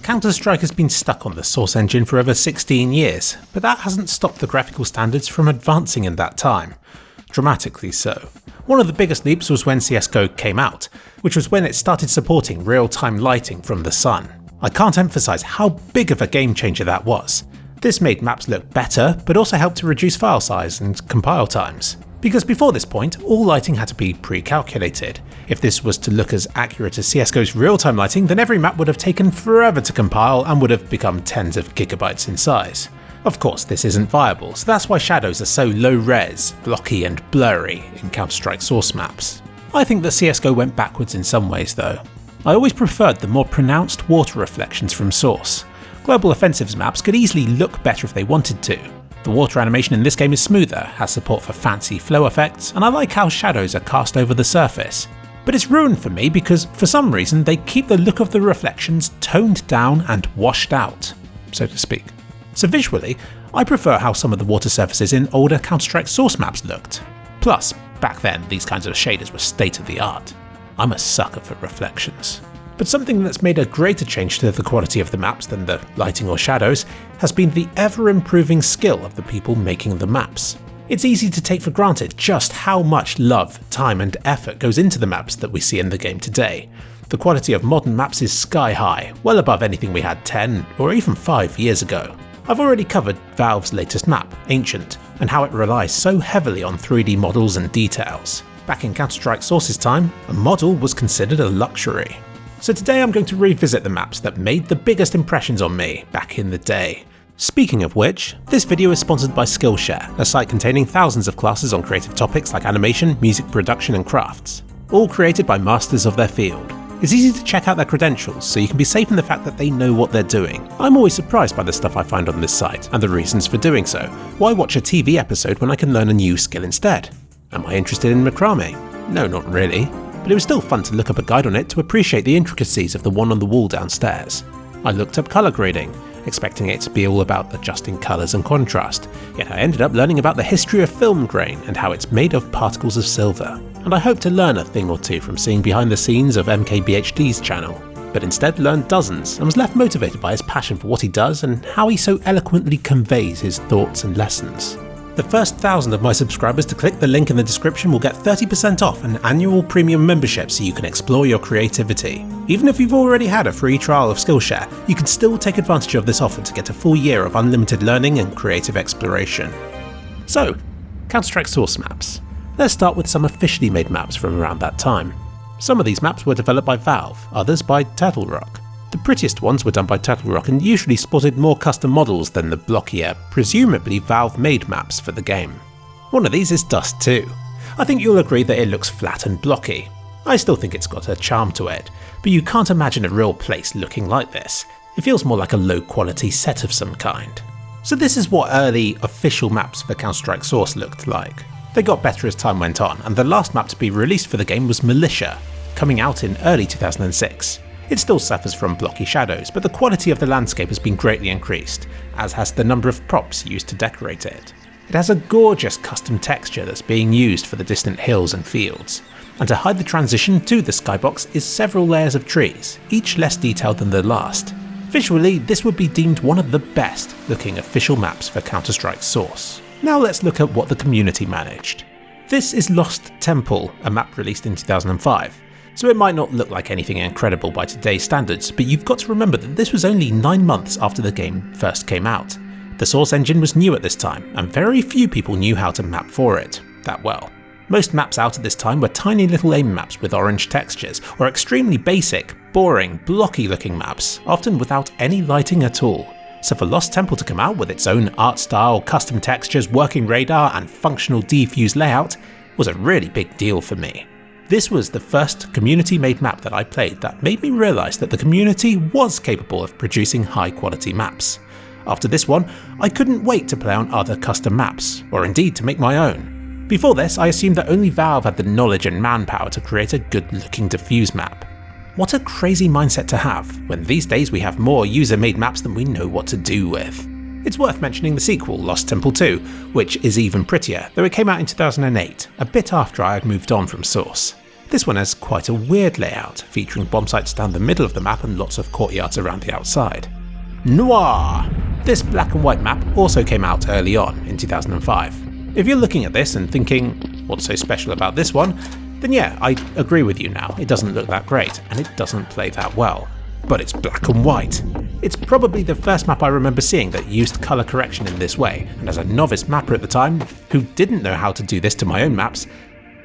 Counter-Strike has been stuck on the Source engine for over 16 years, but that hasn't stopped the graphical standards from advancing in that time. Dramatically so. One of the biggest leaps was when CSGO came out, which was when it started supporting real-time lighting from the sun. I can't emphasize how big of a game changer that was. This made maps look better, but also helped to reduce file size and compile times. Because before this point, all lighting had to be pre-calculated. If this was to look as accurate as CSGO's real-time lighting, then every map would have taken forever to compile and would have become tens of gigabytes in size. Of course, this isn't viable, so that's why shadows are so low-res, blocky and blurry in Counter-Strike Source maps. I think that CSGO went backwards in some ways though. I always preferred the more pronounced water reflections from Source. Global Offensive's maps could easily look better if they wanted to. The water animation in this game is smoother, has support for fancy flow effects, and I like how shadows are cast over the surface. But it's ruined for me because, for some reason, they keep the look of the reflections toned down and washed out, so to speak. So visually, I prefer how some of the water surfaces in older Counter-Strike Source maps looked. Plus, back then, these kinds of shaders were state of the art. I'm a sucker for reflections. But something that's made a greater change to the quality of the maps than the lighting or shadows has been the ever-improving skill of the people making the maps. It's easy to take for granted just how much love, time and effort goes into the maps that we see in the game today. The quality of modern maps is sky high, well above anything we had 10 or even 5 years ago. I've already covered Valve's latest map, Ancient, and how it relies so heavily on 3D models and details. Back in Counter-Strike Source's time, a model was considered a luxury. So today I'm going to revisit the maps that made the biggest impressions on me back in the day. Speaking of which, this video is sponsored by Skillshare, a site containing thousands of classes on creative topics like animation, music production and crafts, all created by masters of their field. It's easy to check out their credentials, so you can be safe in the fact that they know what they're doing. I'm always surprised by the stuff I find on this site, and the reasons for doing so. Why watch a TV episode when I can learn a new skill instead? Am I interested in macrame? No, not really. But it was still fun to look up a guide on it to appreciate the intricacies of the one on the wall downstairs. I looked up colour grading, expecting it to be all about adjusting colours and contrast, yet I ended up learning about the history of film grain and how it's made of particles of silver. And I hoped to learn a thing or two from seeing behind the scenes of MKBHD's channel, but instead learned dozens and was left motivated by his passion for what he does and how he so eloquently conveys his thoughts and lessons. The first 1,000 of my subscribers to click the link in the description will get 30% off an annual premium membership so you can explore your creativity. Even if you've already had a free trial of Skillshare, you can still take advantage of this offer to get a full year of unlimited learning and creative exploration. So, Counter-Strike Source maps. Let's start with some officially made maps from around that time. Some of these maps were developed by Valve, others by Turtle Rock. The prettiest ones were done by Turtle Rock and usually sported more custom models than the blockier, presumably Valve-made maps for the game. One of these is Dust 2. I think you'll agree that it looks flat and blocky. I still think it's got a charm to it, but you can't imagine a real place looking like this. It feels more like a low-quality set of some kind. So this is what early official maps for Counter-Strike Source looked like. They got better as time went on, and the last map to be released for the game was Militia, coming out in early 2006. It still suffers from blocky shadows, but the quality of the landscape has been greatly increased, as has the number of props used to decorate it. It has a gorgeous custom texture that's being used for the distant hills and fields, and to hide the transition to the skybox is several layers of trees, each less detailed than the last. Visually, this would be deemed one of the best looking official maps for Counter-Strike Source. Now let's look at what the community managed. This is Lost Temple, a map released in 2005. So it might not look like anything incredible by today's standards, but you've got to remember that this was only 9 months after the game first came out. The Source engine was new at this time, and very few people knew how to map for it that well. Most maps out at this time were tiny little aim maps with orange textures, or extremely basic, boring, blocky looking maps, often without any lighting at all. So for Lost Temple to come out with its own art style, custom textures, working radar and functional defuse layout was a really big deal for me. This was the first community-made map that I played that made me realise that the community was capable of producing high-quality maps. After this one, I couldn't wait to play on other custom maps, or indeed to make my own. Before this, I assumed that only Valve had the knowledge and manpower to create a good-looking diffuse map. What a crazy mindset to have, when these days we have more user-made maps than we know what to do with. It's worth mentioning the sequel, Lost Temple 2, which is even prettier, though it came out in 2008, a bit after I had moved on from Source. This one has quite a weird layout, featuring bomb sites down the middle of the map and lots of courtyards around the outside. Noir! This black and white map also came out early on, in 2005. If you're looking at this and thinking, what's so special about this one? Then yeah, I agree with you now, it doesn't look that great, and it doesn't play that well. But it's black and white. It's probably the first map I remember seeing that used colour correction in this way, and as a novice mapper at the time, who didn't know how to do this to my own maps,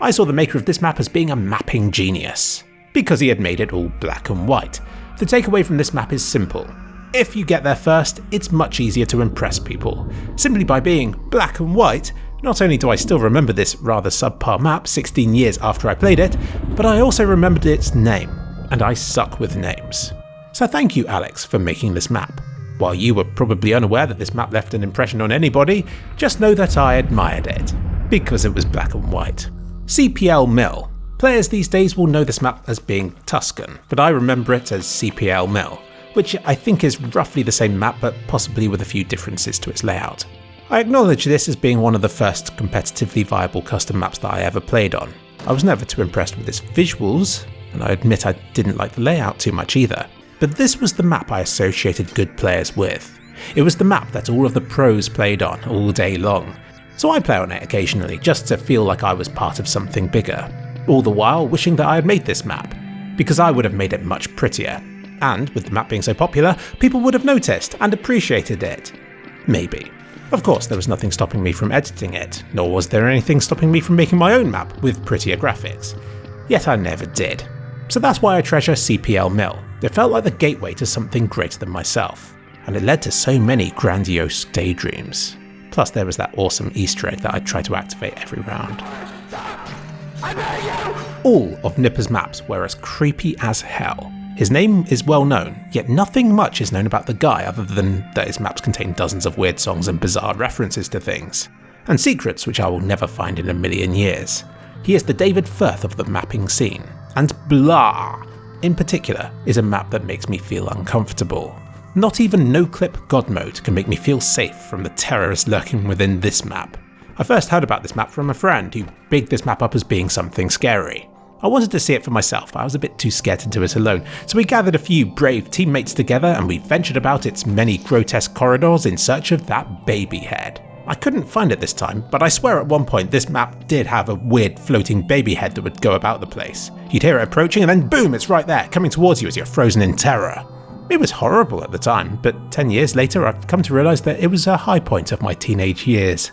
I saw the maker of this map as being a mapping genius, because he had made it all black and white. The takeaway from this map is simple. If you get there first, it's much easier to impress people. Simply by being black and white, not only do I still remember this rather subpar map 16 years after I played it, but I also remembered its name, and I suck with names. So thank you, Alex, for making this map. While you were probably unaware that this map left an impression on anybody, just know that I admired it, because it was black and white. CPL Mill. Players these days will know this map as being Tuscan, but I remember it as CPL Mill, which I think is roughly the same map but possibly with a few differences to its layout. I acknowledge this as being one of the first competitively viable custom maps that I ever played on. I was never too impressed with its visuals, and I admit I didn't like the layout too much either. But this was the map I associated good players with. It was the map that all of the pros played on all day long. So I play on it occasionally just to feel like I was part of something bigger. All the while wishing that I had made this map, because I would have made it much prettier. And with the map being so popular, people would have noticed and appreciated it. Maybe. Of course, there was nothing stopping me from editing it, nor was there anything stopping me from making my own map with prettier graphics. Yet I never did. So that's why I treasure CPL Mill. It felt like the gateway to something greater than myself, and it led to so many grandiose daydreams. Plus there was that awesome Easter egg that I try to activate every round. All of Nipper's maps were as creepy as hell. His name is well known, yet nothing much is known about the guy other than that his maps contain dozens of weird songs and bizarre references to things. And secrets which I will never find in a million years. He is the David Firth of the mapping scene. And blahhh, in particular, is a map that makes me feel uncomfortable. Not even no-clip God mode can make me feel safe from the terrors lurking within this map. I first heard about this map from a friend who bigged this map up as being something scary. I wanted to see it for myself, but I was a bit too scared to do it alone, so we gathered a few brave teammates together and we ventured about its many grotesque corridors in search of that baby head. I couldn't find it this time, but I swear at one point this map did have a weird floating baby head that would go about the place. You'd hear it approaching and then boom, it's right there, coming towards you as you're frozen in terror. It was horrible at the time, but 10 years later I've come to realise that it was a high point of my teenage years.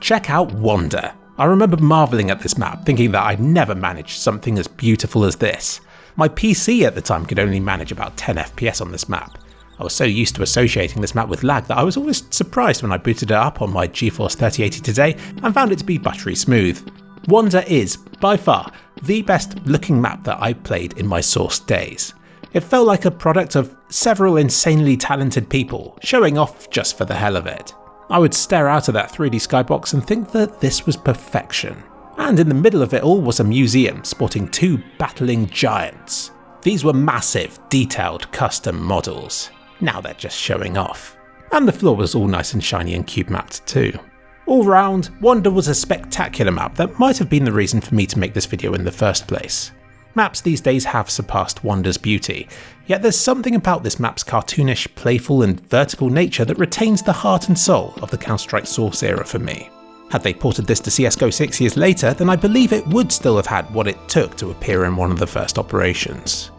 Check out Wander. I remember marvelling at this map, thinking that I'd never managed something as beautiful as this. My PC at the time could only manage about 10 FPS on this map. I was so used to associating this map with lag that I was always surprised when I booted it up on my GeForce 3080 today and found it to be buttery smooth. Wander is, by far, the best looking map that I played in my Source days. It felt like a product of several insanely talented people showing off just for the hell of it. I would stare out of that 3D skybox and think that this was perfection. And in the middle of it all was a museum sporting two battling giants. These were massive, detailed custom models. Now they're just showing off. And the floor was all nice and shiny and cube mapped too. All round, Wander was a spectacular map that might have been the reason for me to make this video in the first place. Maps these days have surpassed Wander's beauty, yet there's something about this map's cartoonish, playful and vertical nature that retains the heart and soul of the Counter-Strike Source era for me. Had they ported this to CSGO 6 years later, then I believe it would still have had what it took to appear in one of the first operations.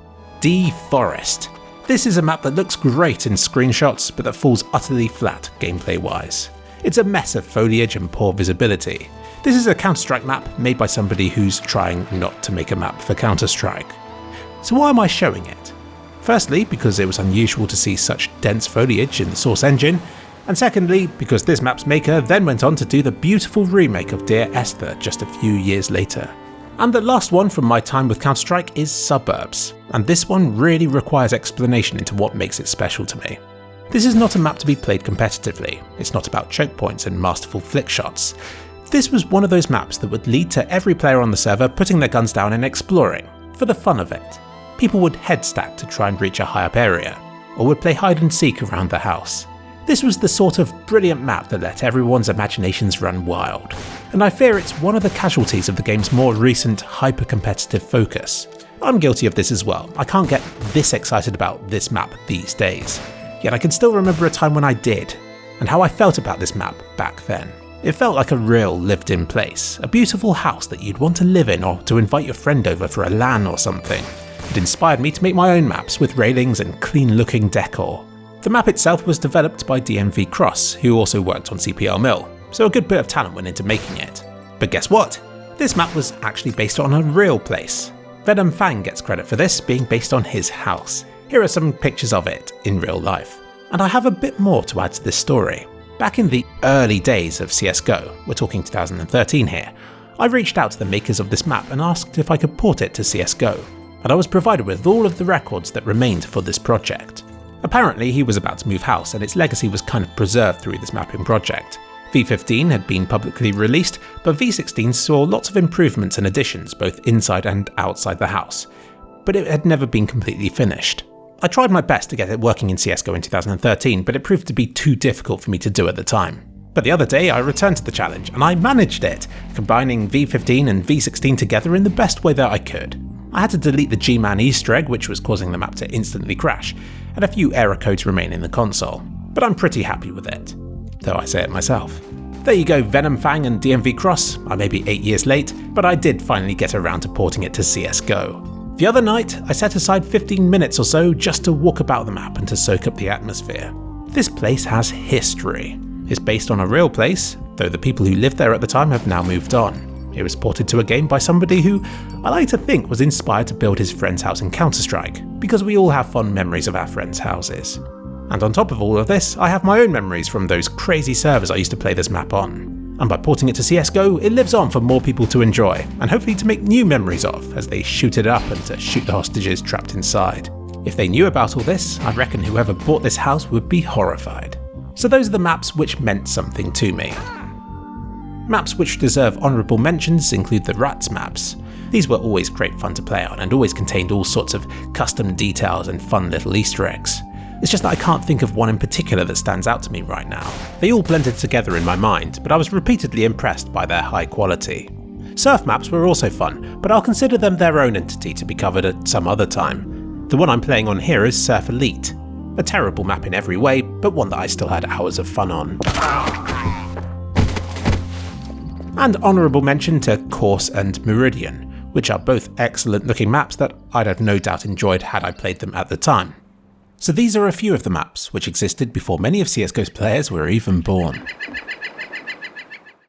Forest. This is a map that looks great in screenshots, but that falls utterly flat gameplay-wise. It's a mess of foliage and poor visibility. This is a Counter-Strike map made by somebody who's trying not to make a map for Counter-Strike. So why am I showing it? Firstly, because it was unusual to see such dense foliage in the Source engine, and secondly, because this map's maker then went on to do the beautiful remake of Dear Esther just a few years later. And the last one from my time with Counter-Strike is Suburbs, and this one really requires explanation into what makes it special to me. This is not a map to be played competitively, it's not about choke points and masterful flick shots. This was one of those maps that would lead to every player on the server putting their guns down and exploring, for the fun of it. People would head stack to try and reach a high up area, or would play hide and seek around the house. This was the sort of brilliant map that let everyone's imaginations run wild. and I fear it's one of the casualties of the game's more recent hyper-competitive focus. I'm guilty of this as well. I can't get this excited about this map these days. Yet I can still remember a time when I did, and how I felt about this map back then. It felt like a real lived-in place, a beautiful house that you'd want to live in or to invite your friend over for a LAN or something. It inspired me to make my own maps with railings and clean-looking decor. The map itself was developed by DMV Cross, who also worked on CPL Mill, so a good bit of talent went into making it. But guess what? This map was actually based on a real place. Venom Fang gets credit for this, being based on his house. Here are some pictures of it in real life. And I have a bit more to add to this story. Back in the early days of CSGO, we're talking 2013 here, I reached out to the makers of this map and asked if I could port it to CSGO, and I was provided with all of the records that remained for this project. Apparently he was about to move house and its legacy was kind of preserved through this mapping project. V15 had been publicly released, but V16 saw lots of improvements and additions both inside and outside the house, but it had never been completely finished. I tried my best to get it working in CSGO in 2013, but it proved to be too difficult for me to do at the time. But the other day I returned to the challenge and I managed it, combining V15 and V16 together in the best way that I could. I had to delete the G-Man Easter egg, which was causing the map to instantly crash, and a few error codes remain in the console, but I'm pretty happy with it. Though I say it myself. There you go, Venom Fang and DMV Cross. I may be 8 years late, but I did finally get around to porting it to CSGO. The other night, I set aside 15 minutes or so just to walk about the map and to soak up the atmosphere. This place has history. It's based on a real place, though the people who lived there at the time have now moved on. It was ported to a game by somebody who I like to think was inspired to build his friend's house in Counter-Strike, because we all have fond memories of our friends' houses. And on top of all of this, I have my own memories from those crazy servers I used to play this map on. And by porting it to CSGO, it lives on for more people to enjoy, and hopefully to make new memories of as they shoot it up and to shoot the hostages trapped inside. If they knew about all this, I reckon whoever bought this house would be horrified. So those are the maps which meant something to me. Maps which deserve honourable mentions include the Rats maps. These were always great fun to play on and always contained all sorts of custom details and fun little Easter eggs. It's just that I can't think of one in particular that stands out to me right now. They all blended together in my mind, but I was repeatedly impressed by their high quality. Surf maps were also fun, but I'll consider them their own entity to be covered at some other time. The one I'm playing on here is Surf Elite. A terrible map in every way, but one that I still had hours of fun on. And honourable mention to Course and Meridian, which are both excellent looking maps that I'd have no doubt enjoyed had I played them at the time. So these are a few of the maps which existed before many of CSGO's players were even born.